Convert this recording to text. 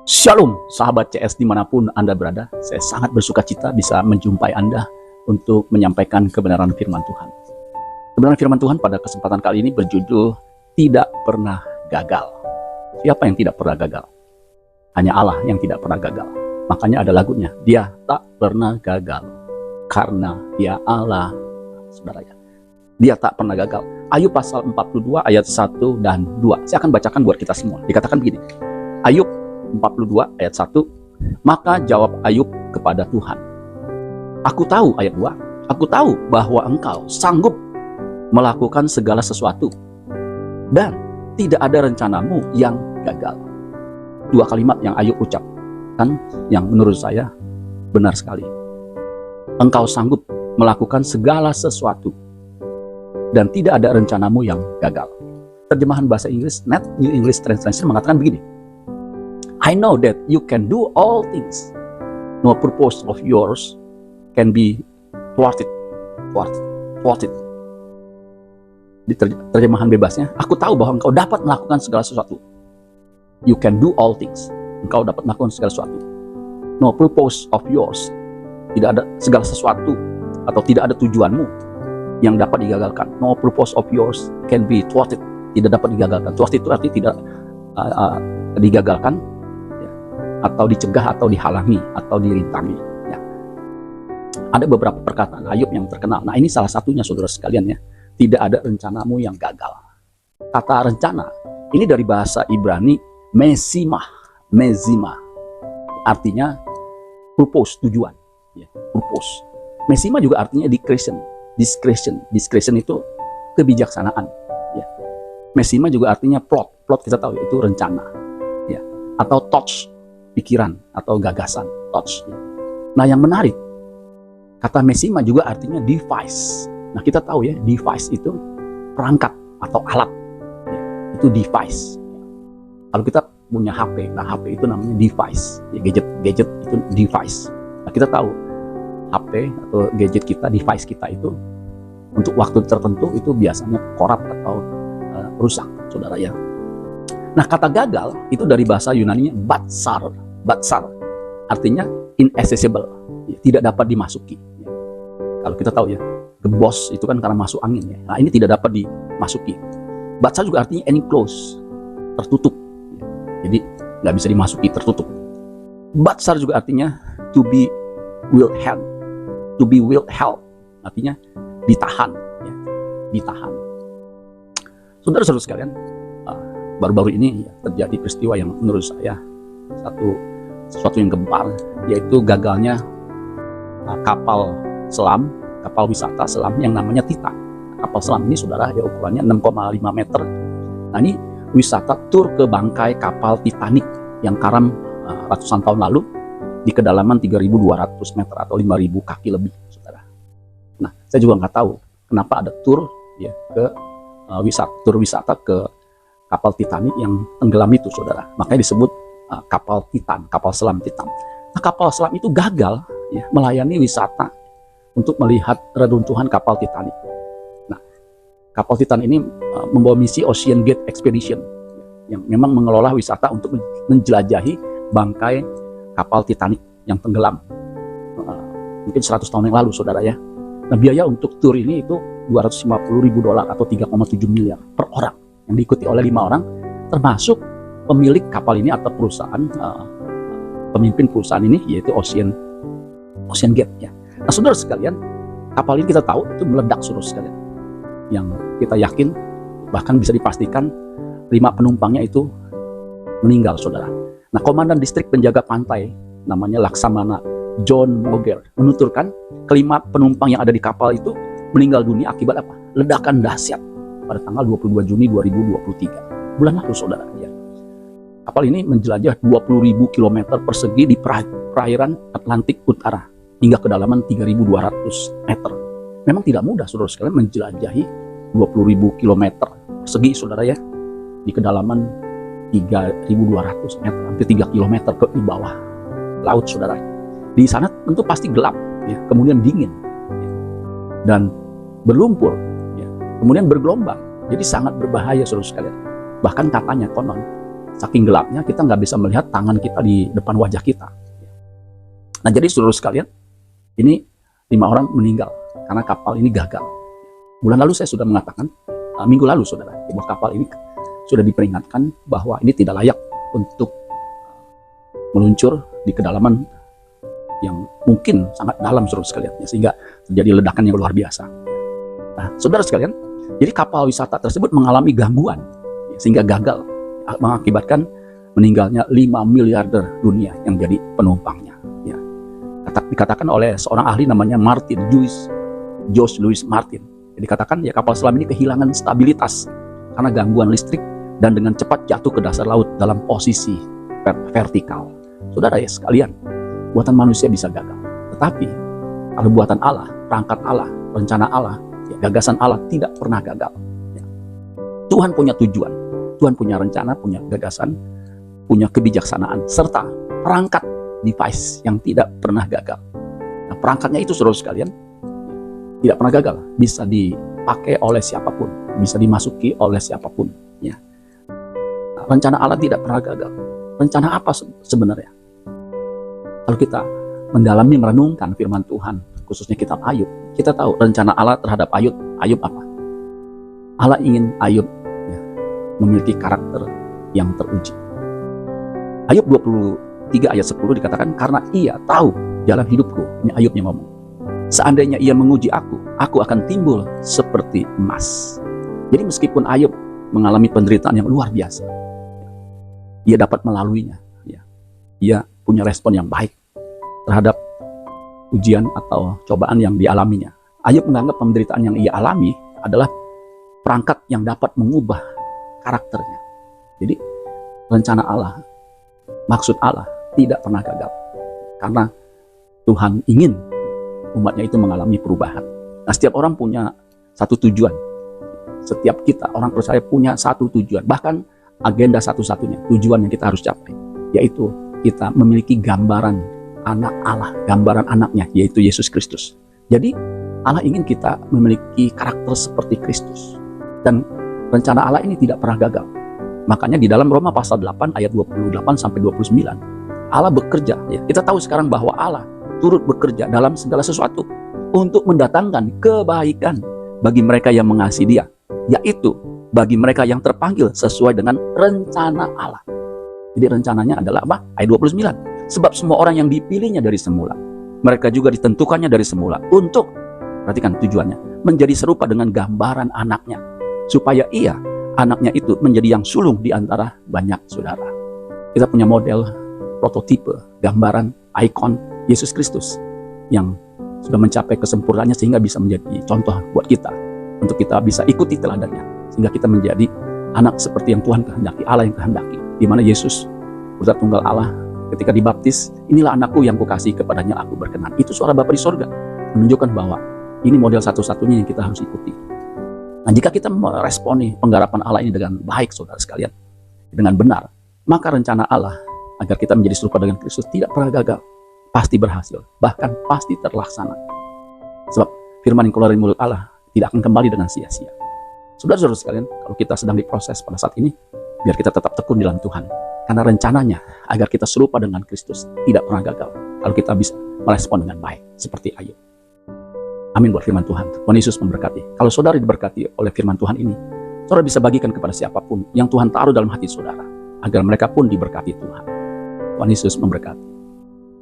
Shalom, sahabat CS dimanapun Anda berada. Saya sangat bersuka cita bisa menjumpai Anda untuk menyampaikan kebenaran firman Tuhan. Kebenaran firman Tuhan pada kesempatan kali ini berjudul Tidak Pernah Gagal. Siapa yang tidak pernah gagal? Hanya Allah yang tidak pernah gagal. Makanya ada lagunya, Dia tak pernah gagal karena Dia Allah. Saudara ya, Dia tak pernah gagal. Ayub pasal 42 ayat 1 dan 2. Saya akan bacakan buat kita semua. Dikatakan begini, Ayub 42 ayat 1, maka jawab Ayub kepada Tuhan, aku tahu, ayat 2, aku tahu bahwa engkau sanggup melakukan segala sesuatu dan tidak ada rencanamu yang gagal. Dua kalimat yang Ayub ucapkan yang menurut saya benar sekali. Engkau sanggup melakukan segala sesuatu dan tidak ada rencanamu yang gagal. Terjemahan bahasa Inggris New English Translation mengatakan begini, I know that you can do all things. No purpose of yours can be thwarted. Di terjemahan bebasnya, aku tahu bahwa engkau dapat melakukan segala sesuatu. You can do all things. Engkau dapat melakukan segala sesuatu. No purpose of yours. Tidak ada segala sesuatu atau tidak ada tujuanmu yang dapat digagalkan. No purpose of yours can be thwarted. Tidak dapat digagalkan. Thwarted itu artinya tidak digagalkan, atau dicegah, atau dihalangi, atau dirintangi. Ya. Ada beberapa perkataan Ayub yang terkenal. Nah, ini salah satunya, saudara sekalian ya. Tidak ada rencanamu yang gagal. Kata rencana ini dari bahasa Ibrani mezimah. Artinya purpose, tujuan. Ya, purpose. Mezimah juga artinya discretion itu kebijaksanaan. Ya. Mezimah juga artinya plot. Plot kita tahu itu rencana. Ya. Atau touch, pikiran atau gagasan, touch. Nah, yang menarik, kata mezimah juga artinya device. Nah, kita tahu ya, device itu perangkat atau alat. Ya, itu device. Kalau kita punya HP, nah HP itu namanya device. Ya, gadget itu device. Nah, kita tahu HP atau gadget kita, device kita itu untuk waktu tertentu itu biasanya korup atau rusak, saudara ya. Nah, kata gagal itu dari bahasa Yunani batsar, artinya inaccessible, ya, tidak dapat dimasuki. Ya. Kalau kita tahu ya, gembos itu kan karena masuk angin ya. Nah, ini tidak dapat dimasuki. Batsar juga artinya enclosed, tertutup. Ya. Jadi nggak bisa dimasuki, tertutup. Batsar juga artinya to be withheld, artinya ditahan, ya. Ditahan. Saudara-saudara sekalian, baru-baru ini ya, terjadi peristiwa yang menurut saya sesuatu yang gempar, yaitu gagalnya kapal wisata selam yang namanya Titan. Kapal selam ini, saudara, ya ukurannya 6,5 meter. Nah, ini wisata tur ke bangkai kapal Titanic yang karam ratusan tahun lalu di kedalaman 3.200 meter atau 5.000 kaki lebih, saudara. Nah, saya juga nggak tahu kenapa ada tur ya ke tur wisata ke kapal Titanic yang tenggelam itu, saudara. Makanya disebut kapal Titan, kapal selam Titan. Nah, kapal selam itu gagal ya, melayani wisata untuk melihat reruntuhan kapal Titanic. Nah, kapal Titan ini membawa misi Ocean Gate Expedition yang memang mengelola wisata untuk menjelajahi bangkai kapal Titanic yang tenggelam mungkin 100 tahun yang lalu, saudara ya. Nah, biaya untuk tur ini itu $250.000 atau 3,7 miliar per orang yang diikuti oleh 5 orang, termasuk pemilik kapal ini atau perusahaan, pemimpin perusahaan ini yaitu Ocean Gate ya. Nah, saudara sekalian, kapal ini kita tahu itu meledak, saudara sekalian. Yang kita yakin bahkan bisa dipastikan 5 penumpangnya itu meninggal, saudara. Nah, komandan distrik penjaga pantai namanya Laksamana John Moger menuturkan kelima penumpang yang ada di kapal itu meninggal dunia akibat apa? Ledakan dahsyat pada tanggal 22 Juni 2023. Bulan lalu, saudara ya. Kapal ini menjelajah 20.000 km persegi di perairan Atlantik Utara hingga kedalaman 3.200 meter. Memang tidak mudah, saudara sekalian, menjelajahi 20.000 km persegi, saudara ya, di kedalaman 3.200 meter, hampir 3 km ke bawah laut, saudara. Di sana tentu pasti gelap, ya, kemudian dingin, ya, dan berlumpur, ya, kemudian bergelombang. Jadi sangat berbahaya, saudara sekalian. Bahkan katanya konon saking gelapnya kita nggak bisa melihat tangan kita di depan wajah kita. Nah, jadi saudara sekalian, ini 5 orang meninggal karena kapal ini gagal. Bulan lalu saya sudah mengatakan, minggu lalu saudara, bahwa kapal ini sudah diperingatkan bahwa ini tidak layak untuk meluncur di kedalaman yang mungkin sangat dalam saudara sekalian, ya, sehingga terjadi ledakan yang luar biasa. Nah, saudara sekalian, jadi kapal wisata tersebut mengalami gangguan, ya, sehingga gagal, mengakibatkan meninggalnya 5 miliarder dunia yang jadi penumpangnya. Ya. Dikatakan oleh seorang ahli namanya Josh Louis Martin. Dikatakan ya kapal selam ini kehilangan stabilitas karena gangguan listrik dan dengan cepat jatuh ke dasar laut dalam posisi vertikal. Saudara ya sekalian, buatan manusia bisa gagal. Tetapi kalau buatan Allah, perangkat Allah, rencana Allah, ya, gagasan Allah tidak pernah gagal. Ya. Tuhan punya tujuan, Tuhan punya rencana, punya gagasan, punya kebijaksanaan, serta perangkat device yang tidak pernah gagal. Nah, perangkatnya itu saudara sekalian tidak pernah gagal, bisa dipakai oleh siapapun, bisa dimasuki oleh siapapun. Ya. Nah, rencana Allah tidak pernah gagal. Rencana apa sebenarnya? Kalau kita mendalami merenungkan firman Tuhan, khususnya kitab Ayub, kita tahu rencana Allah terhadap Ayub apa? Allah ingin Ayub ya, memiliki karakter yang teruji. Ayub 23 ayat 10 dikatakan, karena ia tahu jalan hidupku. Ini Ayub yang ngomong. Seandainya ia menguji aku akan timbul seperti emas. Jadi meskipun Ayub mengalami penderitaan yang luar biasa, ia dapat melaluinya. Ya. Ia punya respon yang baik terhadap ujian atau cobaan yang dialaminya. Ayub menganggap penderitaan yang ia alami adalah perangkat yang dapat mengubah karakternya. Jadi rencana Allah, maksud Allah tidak pernah gagal. Karena Tuhan ingin umatnya itu mengalami perubahan. Nah, setiap orang punya satu tujuan. Setiap kita, orang percaya punya satu tujuan. Bahkan agenda satu-satunya, tujuan yang kita harus capai. Yaitu kita memiliki gambaran anak Allah, gambaran anaknya, yaitu Yesus Kristus. Jadi Allah ingin kita memiliki karakter seperti Kristus. Dan rencana Allah ini tidak pernah gagal. Makanya di dalam Roma pasal 8 ayat 28-29, Allah bekerja. Ya, kita tahu sekarang bahwa Allah turut bekerja dalam segala sesuatu untuk mendatangkan kebaikan bagi mereka yang mengasihi Dia, yaitu bagi mereka yang terpanggil sesuai dengan rencana Allah. Jadi rencananya adalah apa? Ayat 29. Sebab semua orang yang dipilihnya dari semula, mereka juga ditentukannya dari semula untuk, perhatikan tujuannya, menjadi serupa dengan gambaran anaknya, supaya ia, anaknya itu menjadi yang sulung di antara banyak saudara. Kita punya model, prototipe, gambaran, ikon Yesus Kristus yang sudah mencapai kesempurnaannya sehingga bisa menjadi contoh buat kita untuk kita bisa ikuti teladannya sehingga kita menjadi anak seperti yang Tuhan kehendaki, Allah yang kehendaki, di mana Yesus putra tunggal Allah ketika dibaptis, inilah anakku yang kukasihi, kepadanya aku berkenan. Itu suara Bapa di sorga menunjukkan bahwa ini model satu-satunya yang kita harus ikuti. Nah, jika kita meresponi penggarapan Allah ini dengan baik, saudara sekalian, dengan benar, maka rencana Allah agar kita menjadi serupa dengan Kristus tidak pernah gagal. Pasti berhasil, bahkan pasti terlaksana. Sebab firman yang keluar dari mulut Allah tidak akan kembali dengan sia-sia. Saudara-saudara sekalian, kalau kita sedang diproses pada saat ini, biar kita tetap tekun di dalam Tuhan. Karena rencananya agar kita serupa dengan Kristus tidak pernah gagal. Kalau kita bisa merespon dengan baik, seperti Ayub. Amin buat firman Tuhan. Tuhan Yesus memberkati. Kalau saudara diberkati oleh firman Tuhan ini, saudara bisa bagikan kepada siapapun yang Tuhan taruh dalam hati saudara, agar mereka pun diberkati Tuhan. Tuhan Yesus memberkati.